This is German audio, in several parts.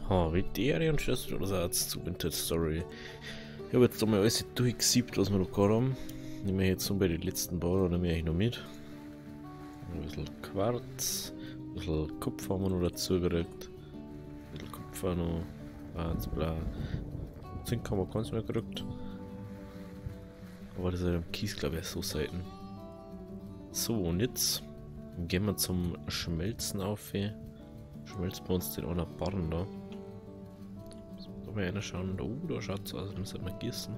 Habitäre und Schlüsselersatzs zu Vintage Story. Ich habe jetzt einmal alles durchgesiebt, was wir noch gehabt haben. Nehmen wir jetzt nur bei den letzten Bauern, nehme ich noch mit. Ein bisschen Quarz, ein bisschen Kupfer haben wir noch dazu gekriegt. Ein bisschen Kupfer noch, ganz bla. Zink haben wir ganz mehr gekriegt. Aber das ist halt am Kies, glaube ich, so selten. So, und jetzt gehen wir zum Schmelzen auf. Schmelzen bei uns den einer Barren da. Da mal einer schauen. Da schaut es aus, als sollte man gießen.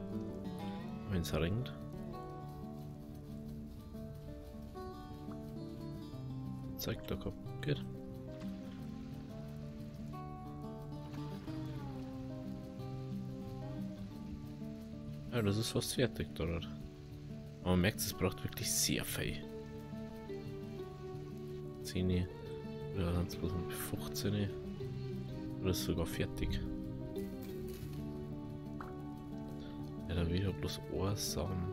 Wenn es regnet. Zeigt da kaputt geht. Ja, das ist fast fertig dort. Aber man merkt, es braucht wirklich sehr viel. 10, oder sind es bloß mit 15 oder ist sogar fertig. Ja, da wieder bloß Ohrsamen.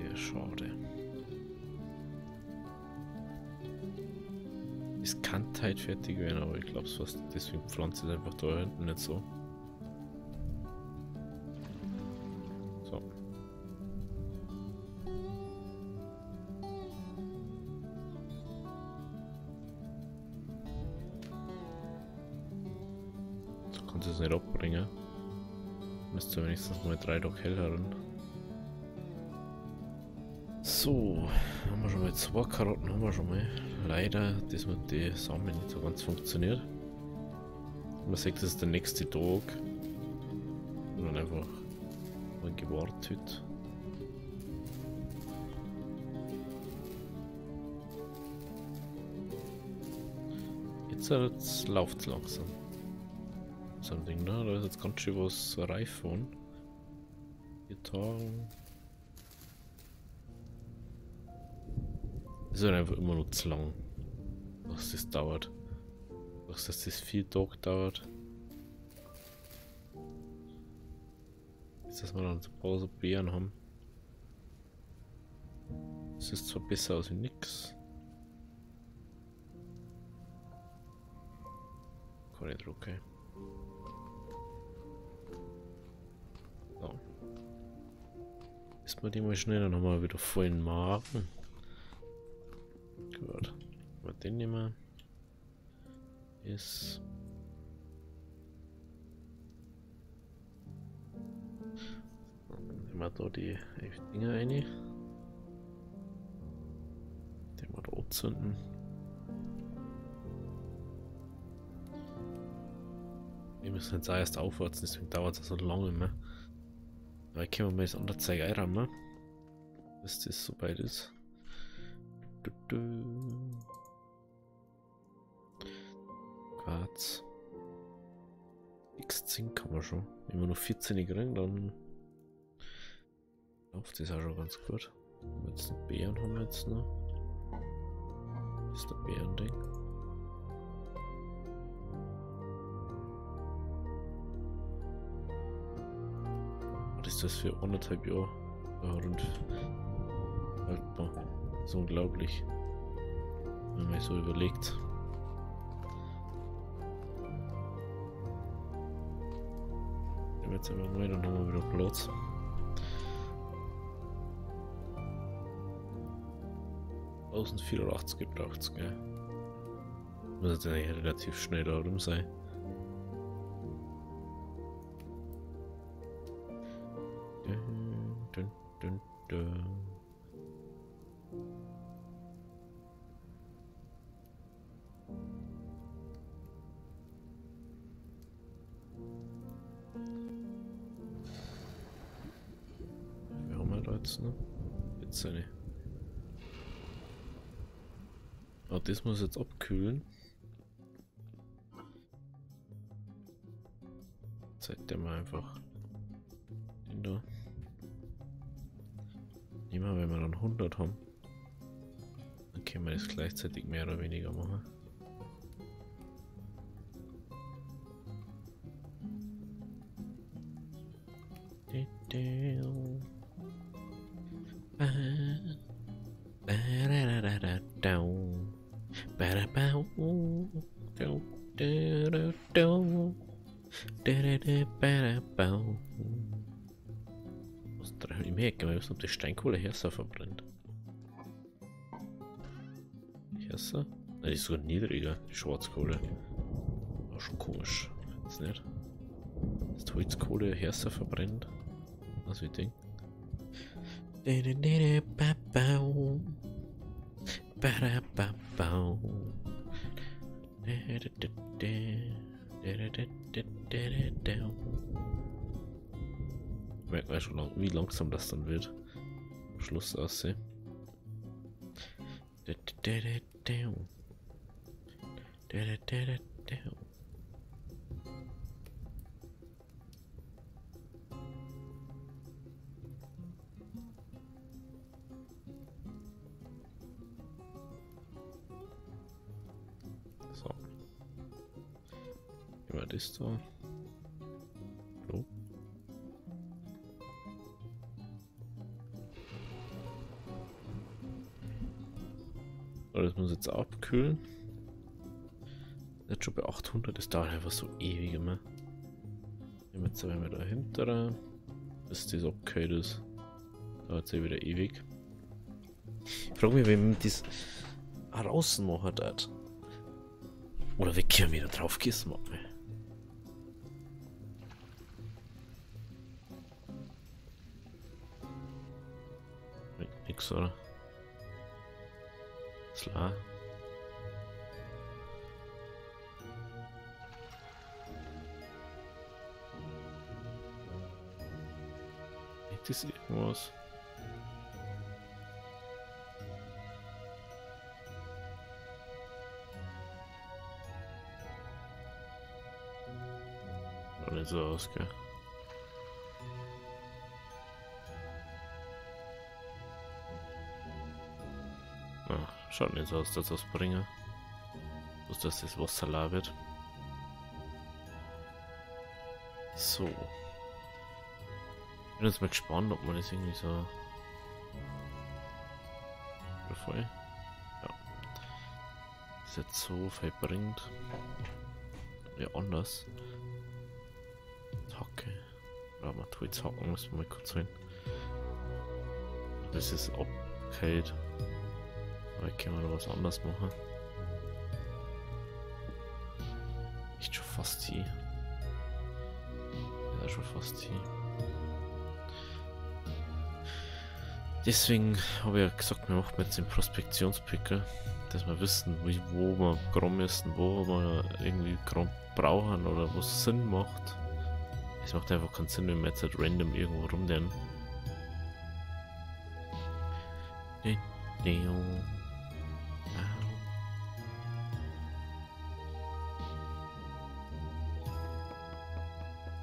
Ja, schade. Es kann halt fertig werden, aber ich glaube es fast, deswegen pflanze ich einfach da hinten nicht so. So. So kannst du es nicht abbringen. Müsste wenigstens mal 3 Tage hell haben. So, haben wir schon mal 2 Karotten, haben wir schon mal. Leider, das mit den Samen nicht so ganz funktioniert. Man sieht, das ist der nächste Tag. Und dann einfach mal gewartet. Jetzt läuft es langsam. So ein Ding, ne? Da ist jetzt ganz schön was reif von. 4 Tage. Das ist halt einfach immer noch zu lang, dass das dauert. Dass das 4 Tage dauert. Jetzt, dass wir dann ein paar so Beeren haben. Das ist zwar besser als nix. Kann ich drucken. So. Ist man die mal schnell, dann haben wir wieder vollen Magen. Gut. Mal den nehmen. Ist. Dann nehmen wir da die 11 Dinger rein. Den wir da anzünden. Wir müssen jetzt auch erst aufwärts, deswegen dauert es so lange immer. Aber ich kann mir mal das andere Zeug einräumen, bis das soweit ist. Quarz. X Zink kann man schon. Wenn wir noch 14 kriegen, dann läuft das auch schon ganz gut. Jetzt einen Beeren haben wir jetzt noch. Das ist der Beerending. Was ist das für 1,5 Jahre? Ja, rund haltbar. Das ist unglaublich, wenn man so überlegt. Nehmen wir jetzt einfach mal, dann haben wir wieder Platz. (1084) gebraucht es, gell? Muss jetzt eigentlich relativ schnell da rum sein. Dun, dun, dun. Wir haben da jetzt noch. Jetzt eine. Ah, das muss jetzt abkühlen. Zeigt der mal einfach den da. Nehmen wir, wenn wir dann 100 haben. Dann können wir das gleichzeitig mehr oder weniger machen. Ich merke, ich weiß nicht, ob die Steinkohle Herser verbrennt. Herser? Nein, die ist sogar niedriger, die Schwarzkohle. War schon komisch. Jetzt nicht. Dass die Holzkohle Herser verbrennt. Was ich denke. Ich merke schon, wie langsam das dann wird. Am Schluss aussehen. So. Wie war das da? So. So, das muss jetzt abkühlen. Jetzt schon bei 800, das dauert einfach so ewig immer. Jetzt sind wir dahinter, bis das abgekühlt ist. Dauert es ja wieder ewig. Ich frage mich, wie man das draußen machen hat. Oder wir können wieder drauf gießen, machen wir. Nix, oder? Klar. Liegt das irgendwas? Schaut nicht so aus, gell? Schaut nicht so aus, dass das bringe. Bloß dass das Wasser leer wird. So. Ich bin jetzt mal gespannt, ob man das irgendwie so. Voll. Ja. Das jetzt so viel bringt. Ja, anders. Hacke. Ja, man tut jetzt hacken, müssen wir mal kurz hin. Das ist abgehört. Aber können wir noch was anderes machen. Echt schon fast hier. Ja, schon fast hier. Deswegen habe ich ja gesagt, wir machen jetzt den Prospektionspicker, dass wir wissen, wo wir Gramm müssen, wo wir irgendwie Gramm brauchen oder wo es Sinn macht. Es macht einfach keinen Sinn, wenn wir jetzt halt random irgendwo rumrennen.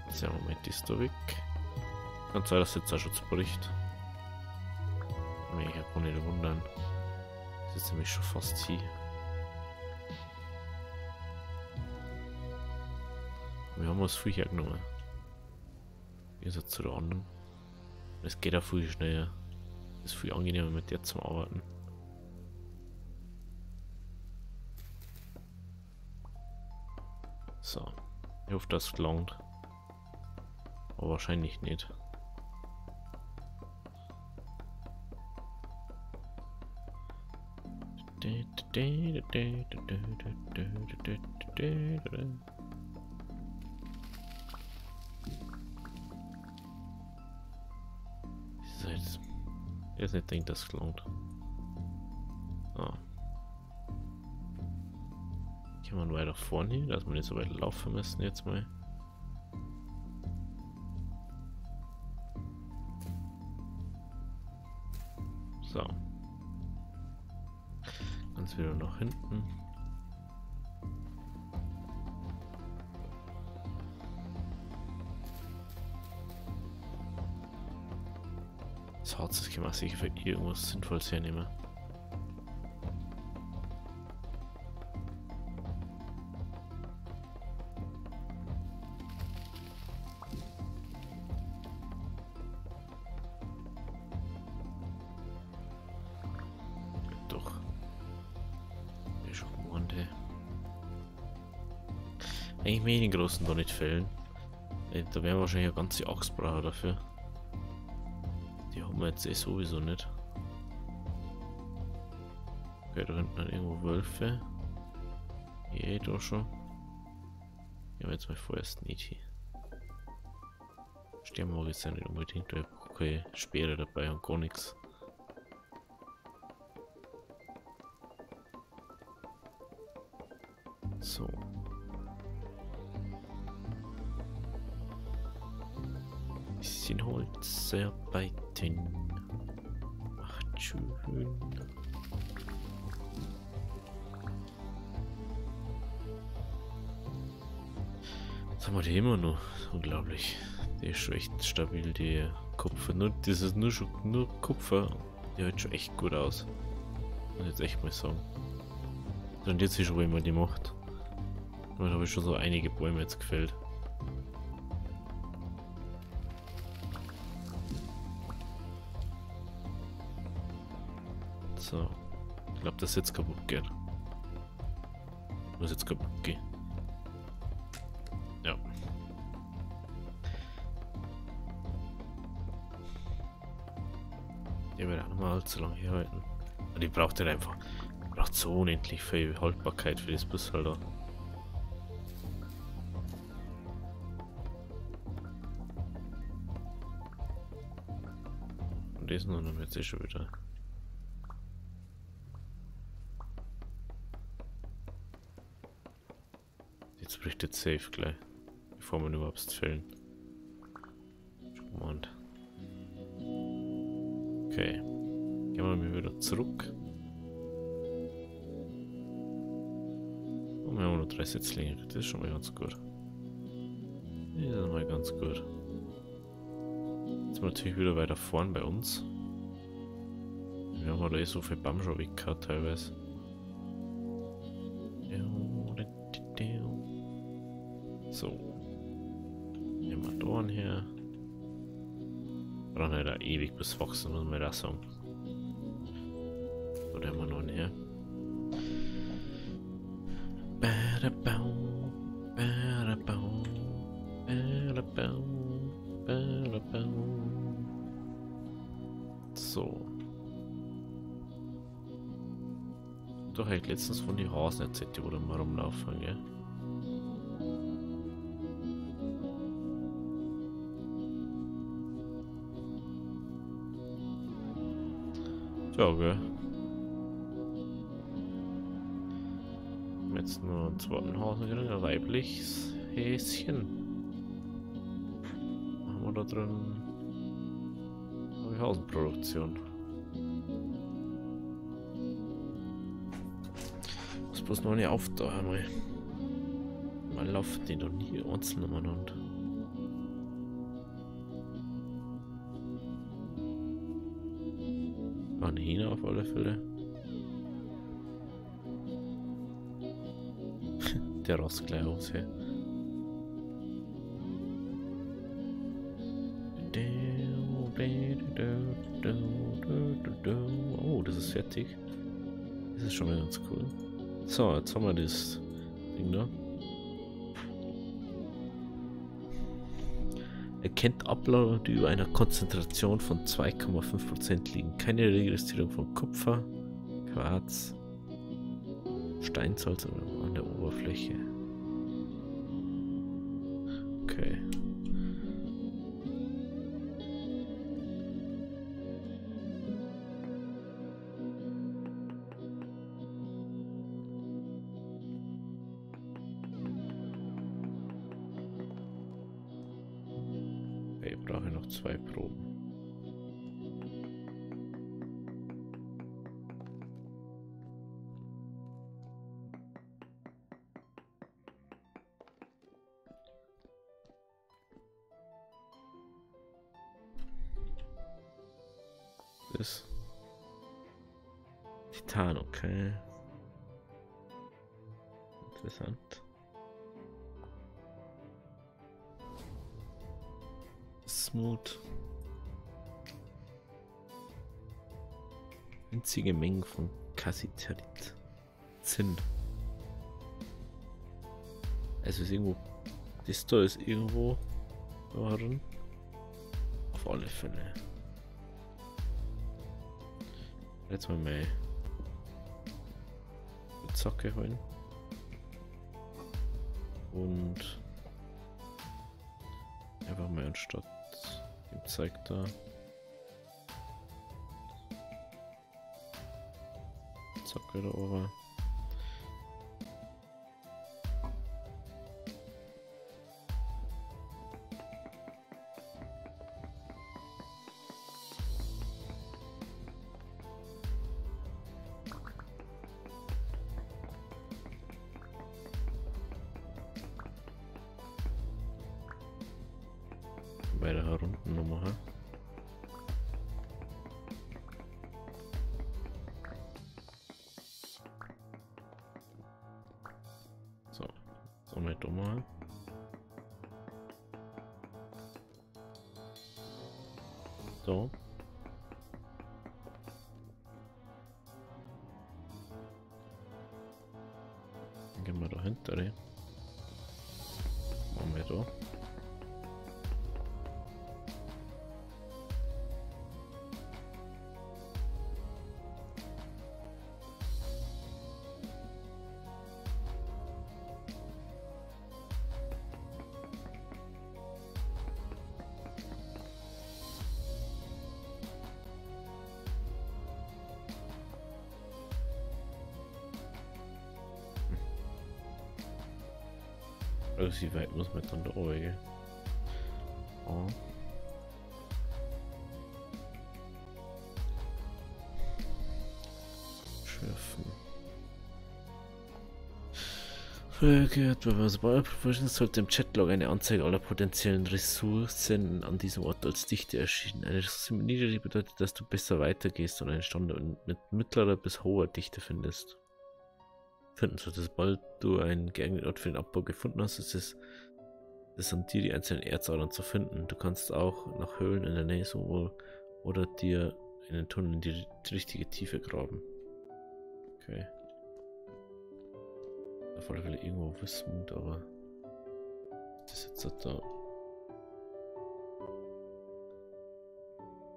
So, Moment, ist da weg. Kann sein, dass jetzt auch schon zerbricht. Ich kann nicht wundern. Das ist jetzt nämlich schon fast hier. Wir haben was viel hergenommen. Ihr seid zu der anderen. Es geht auch viel schneller. Es ist viel angenehmer mit der zum Arbeiten. So. Ich hoffe, das gelangt. Aber wahrscheinlich nicht. So, jetzt nicht denkt, das gelangt. Ah. Kann man weiter vorne, dass wir nicht so weit laufen müssen jetzt mal. So. Ganz wieder nach hinten. Das Harz, das kann man sicher für irgendwas Sinnvolles hernehmen. Doch. Schon ey. Eigentlich mehr den großen da nicht fällen. Da wären wir wahrscheinlich eine ganze Axt brauchen dafür. Die haben wir jetzt eh sowieso nicht. Okay, da hinten hat irgendwo Wölfe. Hier da schon. Gehen wir jetzt mal vorerst nicht hin. Sterben mag ich jetzt nicht unbedingt, da habe ich keine Speere dabei und gar nichts. So. Bisschen Holz arbeiten. Macht schön. Was haben wir die immer noch? Unglaublich. Die ist schon echt stabil, die Kupfer. Das ist nur Kupfer. Die hält schon echt gut aus. Muss ich jetzt echt mal sagen. Und jetzt ist schon, wie man die macht. Da habe ich schon so einige Bäume jetzt gefällt. So. Ich glaube, das jetzt kaputt geht. Muss jetzt kaputt gehen. Ja. Die wird auch noch mal allzu lange herhalten. Und die braucht halt einfach. Die braucht so unendlich viel Haltbarkeit für das Bus halt da. Und das noch dann jetzt eh schon wieder. Jetzt bricht jetzt safe gleich. Bevor man überhaupt fällen. Und okay. Gehen wir mal wieder zurück. Und wir haben noch 3 Setzlinge. Das ist schon mal ganz gut. Das ist mal ganz gut. Jetzt sind wir natürlich wieder weiter vorn bei uns. Wir haben halt eh so viel Baum schon weggehauen teilweise. So. Nehmen wir da einen her. Brauchen wir da ewig bis wachsen, muss man da sagen. Oder haben wir noch einen her? So. Da habe ich letztens von den Hasen erzählt, die wo da mal rumlaufen, gell? Ja, gell. Jetzt nur einen zweiten Hasen drin, ein weibliches Häschen. Haben wir da drin eine Hasenproduktion. Das bloß noch nicht auf da einmal. Mal laufen die noch nie einzeln umeinander. Ein Hähner auf alle Fälle. Der rast gleich aus, hey. Oh, das ist fertig. Das ist schon mal ganz cool. So, jetzt haben wir das Ding da. Erkennt Ablager, die über einer Konzentration von 2,5% liegen. Keine Registrierung von Kupfer, Quarz, Steinsalz an der Oberfläche. Okay. Ich brauche noch 2 Proben. Das Titan, okay. Interessant. Smooth. Winzige Mengen von Cassiterit. Zinn. Also ist irgendwo. Das da ist irgendwo da drin. Auf alle Fälle. Jetzt mal meine Zacke holen. Und einfach mal anstatt dem Zeig da. Zacke da oben. Weiter herunten noch machen. So, so mal da mal. So. Dann gehen wir dahinter rein. Machen wir da. Also wie weit muss man dann da oben gehen? Oh. Schürfen. Gehört, bei was Professionals sollte im Chatlog eine Anzeige aller potenziellen Ressourcen an diesem Ort als Dichte erschienen. Eine Ressource mit niedrig bedeutet, dass du besser weitergehst und einen Stand mit mittlerer bis hoher Dichte findest. Finden solltest, sobald du einen geeigneten Ort für den Abbau gefunden hast, ist es an dir, die einzelnen Erzadern zu finden. Du kannst auch nach Höhlen in der Nähe suchen oder dir einen Tunnel in die richtige Tiefe graben. Okay. Auf alle Fälle irgendwo Wismut, aber das ist jetzt da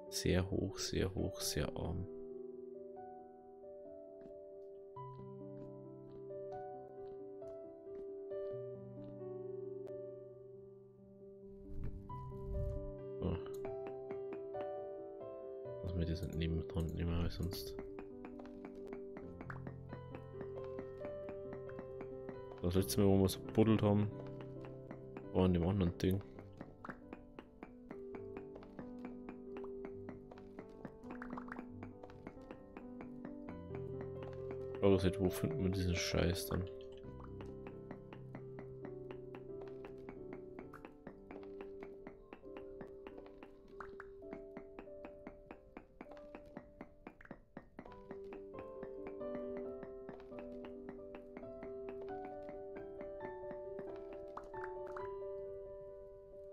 sehr hoch, sehr arm. Lass mir das neben dran nehmen, weil sonst. Das letzte Mal, wo wir so gebuddelt haben, war an dem anderen Ding. Aber wo finden wir diesen Scheiß dann?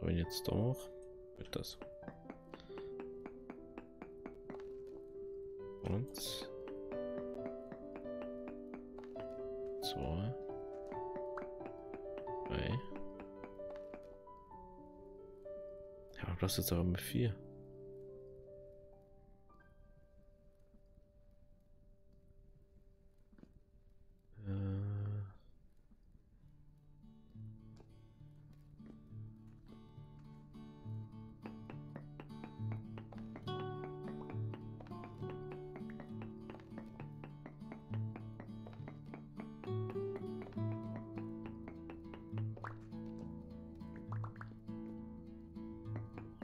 Wenn jetzt da noch wird das. Und 2, 3. Ja, du brauchst jetzt aber mit 4.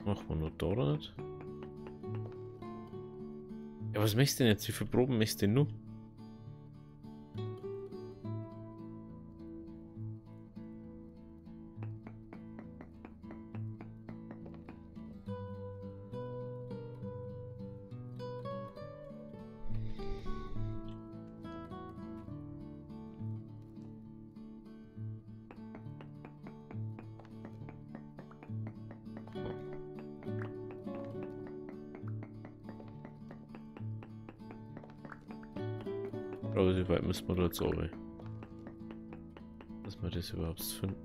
Machen wir nur da nicht. Ja, was möchtest du denn jetzt? Wie viele Proben möchtest du denn nur? Aber wie weit müssen wir da jetzt runter? Das Müssen wir das überhaupt finden?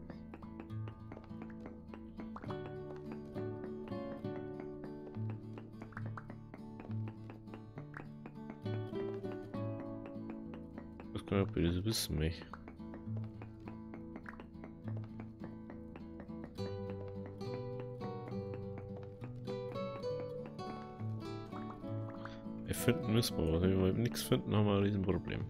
Ich weiß gar nicht, ob wir das wissen, mich. Finden müssen wir, aber wenn wir nichts finden, haben wir ein Riesenproblem.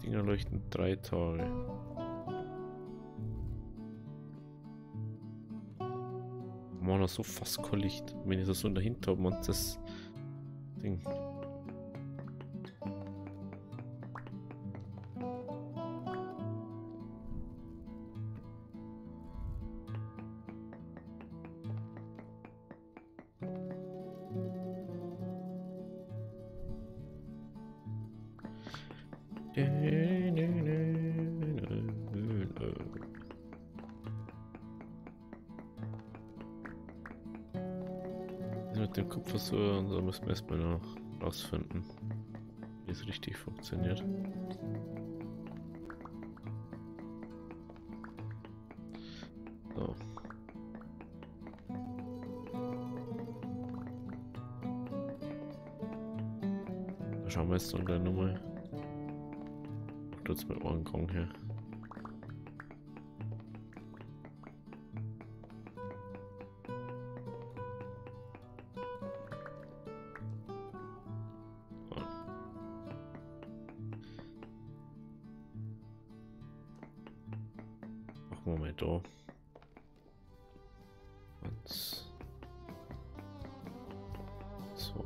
Dinger leuchten 3 Tage. Man hat so fast kein Licht. Wenn ich das so dahinter habe und das Ding. Mit dem Kupfer so, und so müssen wir erstmal noch rausfinden, wie es richtig funktioniert. So. Da schauen wir jetzt dann gleich nochmal. Jetzt mit Ohrengang her. Machen wir mal da. Eins. 2.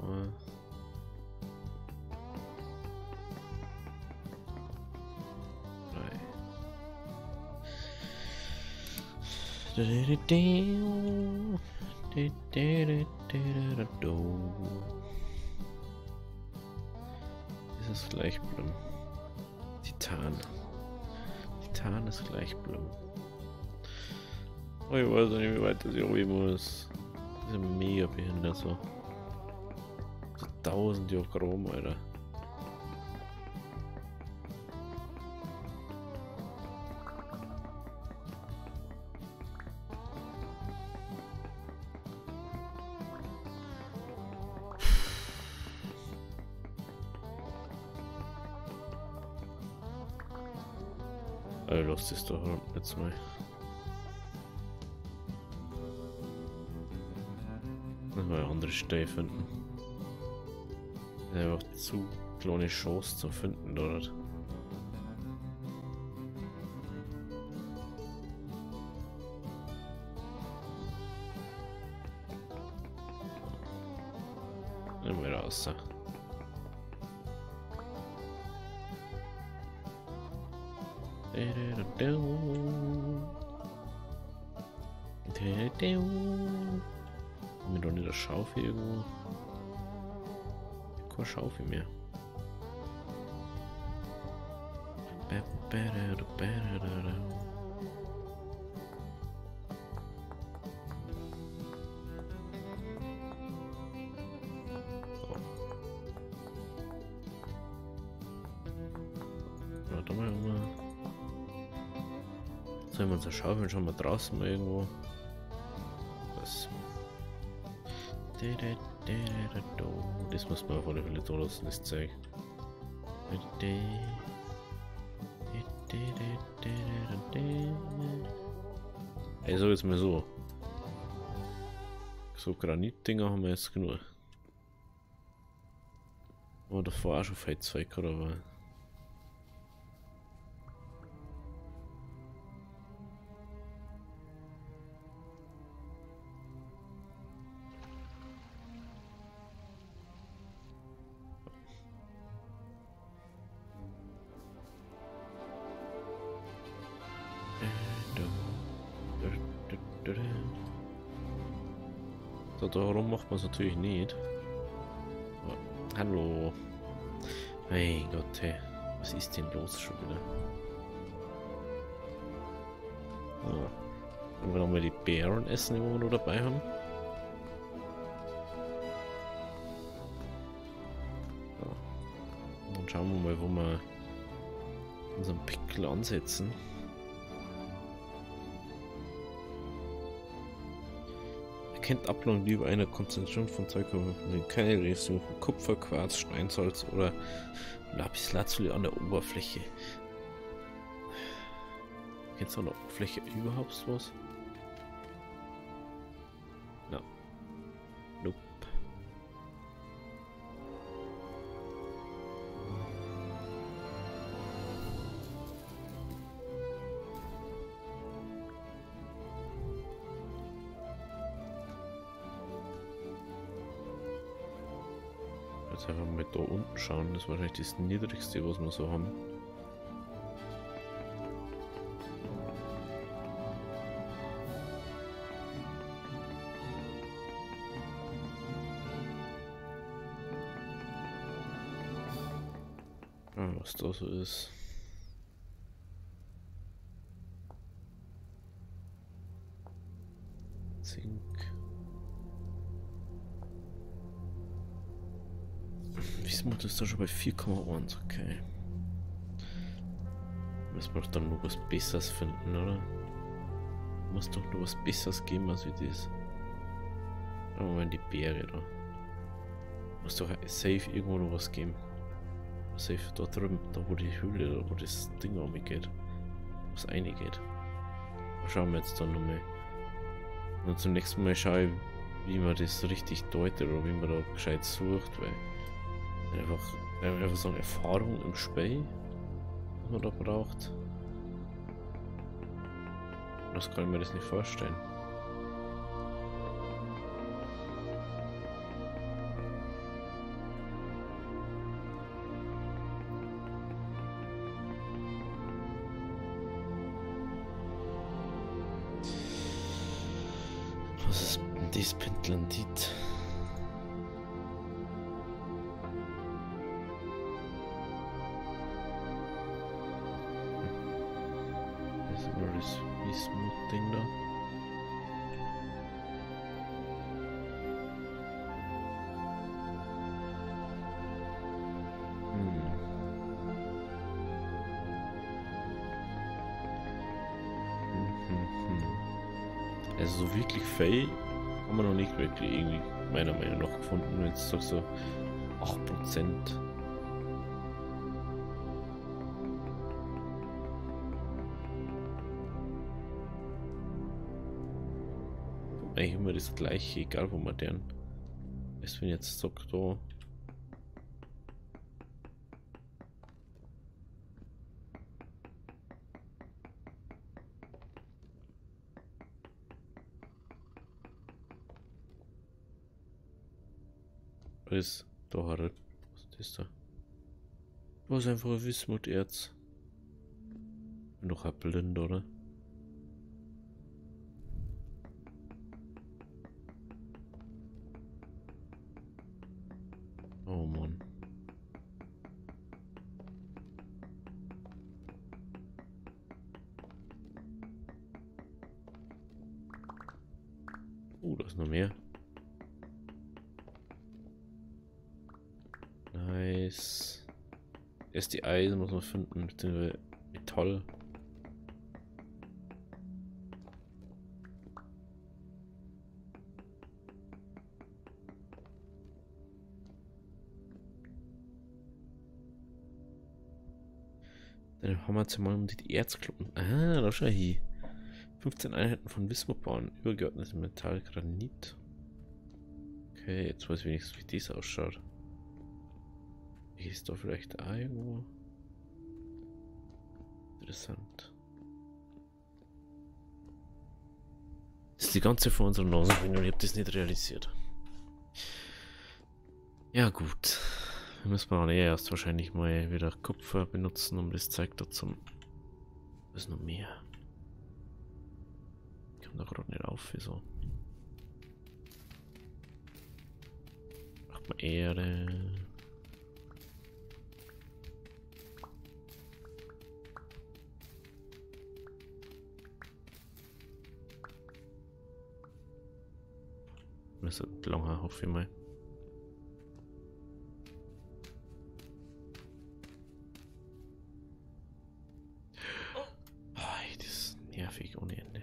Dieses Gleichbleiben. Titan. Titan ist Gleichbleiben. Oh, ich weiß nicht, wie weit das hier oben muss. Das ist mega behindert so. So 1000 Diachrom, Alter. Lass das doch jetzt mal. Müssen wir eine andere Stelle finden. Einfach zu kleine Chance zu finden dort. Nehmen wir raus. Mir doch nicht das Schaufel irgendwo. Keine Schaufel mehr. Warte mal. Sollen wir uns schaufeln schon mal draußen mal irgendwo? Was? Das muss man auf alle Fälle da lassen, das Zeug. Also jetzt mal so. So Granitdinger haben wir jetzt genug. Aber davor auch schon Feldzeug, oder? Aber so, darum macht man es natürlich nicht. Aber, hallo. Mein Gott, hey. Was ist denn los schon wieder? Oh. Und wenn wir die Beeren essen, die wir noch dabei haben. So. Und dann schauen wir mal, wo wir unseren Pickel ansetzen. Erkennt Ablagerung lieber einer Konzentration von Zeugkörpern, keine Reaktion von Kupfer, Quarz, Steinsalz oder Lapislazuli an der Oberfläche. Kennst du an der Oberfläche überhaupt was? Ja. Nope. Jetzt einfach mal da unten schauen, das ist wahrscheinlich das niedrigste, was wir so haben. Ah, was da so ist. Zink. Wismut ist da schon bei 4,1, okay. Müssen wir doch dann noch was Besseres finden, oder? Muss doch noch was Besseres geben als wie das. Schauen wir mal in die Beere da. Muss doch safe irgendwo noch was geben. Safe da drüben, da wo die Höhle, da wo das Ding geht. Wo es reingeht. Schauen wir jetzt dann nochmal. Und zum nächsten Mal schaue ich, wie man das richtig deutet oder wie man da gescheit sucht, weil einfach so eine Erfahrung im Spiel, was man da braucht. Das kann ich mir das nicht vorstellen. Was ist denn das Pentlandit? Das ist nur das Wismut-Ding da. Also so wirklich Fey haben wir noch nicht wirklich irgendwie meiner Meinung nach gefunden. Jetzt sagst du 8%. Eigentlich immer das gleiche, egal wo man den ist, wenn jetzt sagt da. Ist da halt. Was ist das da? Was einfach ein Wismuterz. Noch ein Blind, oder? Oh Mann. Da ist noch mehr. Nice. Erst die Eisen muss man finden, beziehungsweise Metall. Dann haben wir jetzt mal um die Erzklumpen. Ah, da schau hier. 15 Einheiten von Wismut bauen. Übergeordnetes Metall, Granit. Okay, jetzt weiß ich wenigstens, wie das ausschaut. Ist da vielleicht auch irgendwo? Interessant. Das ist die ganze vor unserer Nase und ich habe das nicht realisiert. Ja gut. Wir müssen mal erst wahrscheinlich mal wieder Kupfer benutzen, um das Zeug da zum... Was ist noch mehr? Ich komme da gerade nicht auf, wieso? Macht mal Erde. Wir sind lange, hoffe ich mal. Oh, das ist nervig ohne Ende.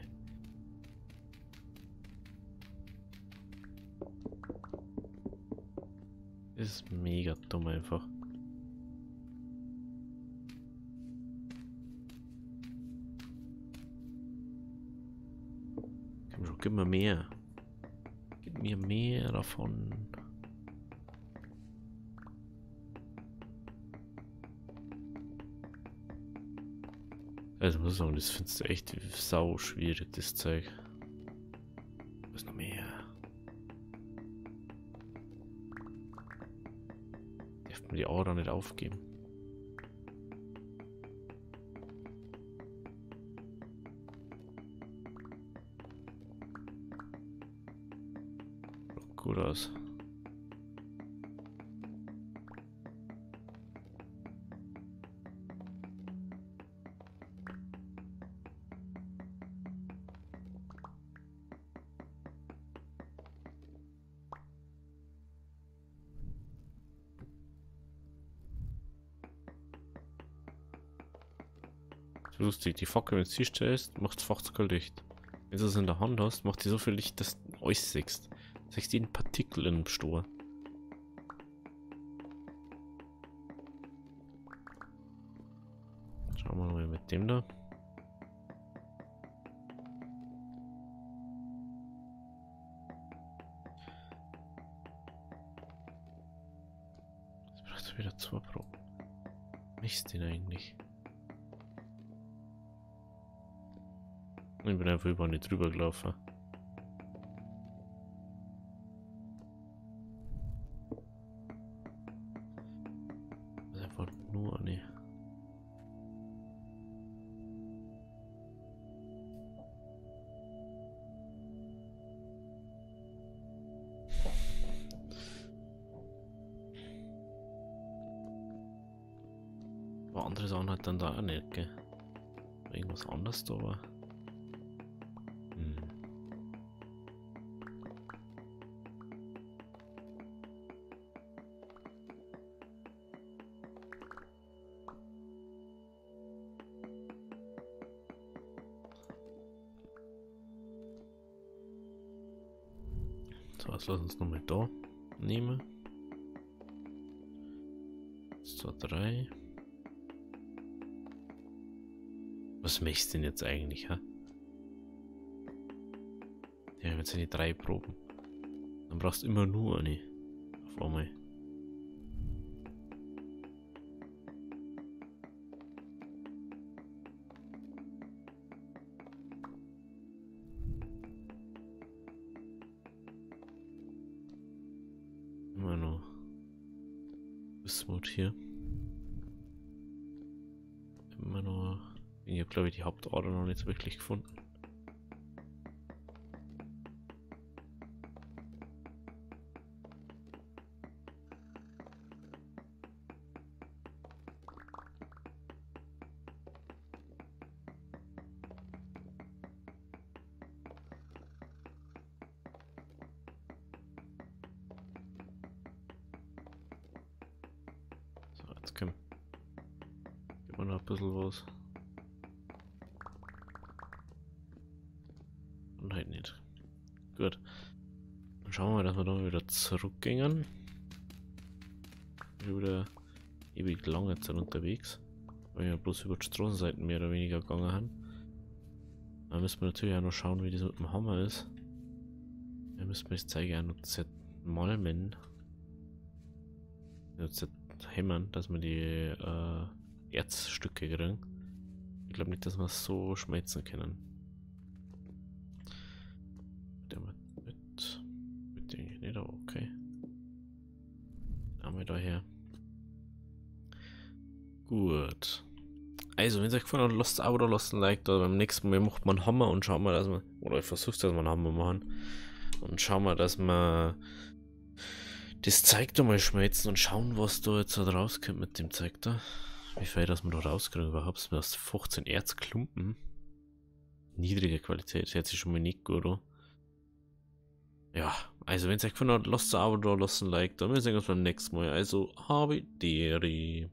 Das ist mega dumm einfach. Komm schon, gib mir mehr. Gib mir mehr davon. Also muss ich sagen, das findest du echt sau schwierig, das Zeug. Was noch mehr? Darf man die Aura nicht aufgeben? Schaut gut aus. Lustig, die Fackel, wenn du sie stellst, macht es 50 Licht. Wenn du es in der Hand hast, macht sie so viel Licht, dass du alles siehst. Du siehst jeden Partikel im Stor. Schauen wir mal mit dem da. Das braucht wieder 2 Proben. Mist den eigentlich. Ich bin einfach über nicht drüber gelaufen. Das ist einfach nur eine. Aber andere Sachen halt dann da auch nicht, gell? Irgendwas anderes da war. So, jetzt lass uns nochmal da nehmen. 2, 3. Was möchtest du denn jetzt eigentlich, ha? Ja, jetzt sind die 3 Proben. Dann brauchst du immer nur eine. Auf einmal. Immer noch Bismut hier. Immer noch. Ich habe, glaube ich, die Hauptader noch nicht so wirklich gefunden. So, jetzt komm. Gib mir noch ein bisschen was. Und halt nicht. Gut. Dann schauen wir mal, dass wir dann wieder zurückgehen. Ich bin wieder ewig lange Zeit unterwegs. Weil wir bloß über die Straßenseiten mehr oder weniger gegangen haben. Da müssen wir natürlich auch noch schauen, wie das mit dem Hammer ist. Da müssen wir das Zeug auch noch zermalmen. Hämmern, dass wir die Erzstücke kriegen. Ich glaube nicht, dass wir es so schmelzen können. Der mit eigentlich nicht, aber okay. Haben wir daher. Gut. Also, wenn es euch gefallen hat, lasst ein Abo da, lasst ein Like da. Beim nächsten Mal macht man einen Hammer und schauen wir, dass wir. Oder ich versuche, dass wir einen Hammer machen. Und schauen wir, dass wir das Zeug da mal schmelzen und schauen, was da jetzt halt rauskommt mit dem Zeug da. Wie viel, dass wir da rauskriegen überhaupt. Du hast 15 Erzklumpen. Niedrige Qualität, hört sich schon mal nicht gut an. Ja, Also, wenn es euch gefallen hat, lasst ein Abo da, lasst ein Like da. Wir sehen uns beim nächsten Mal. Also, habe Deri.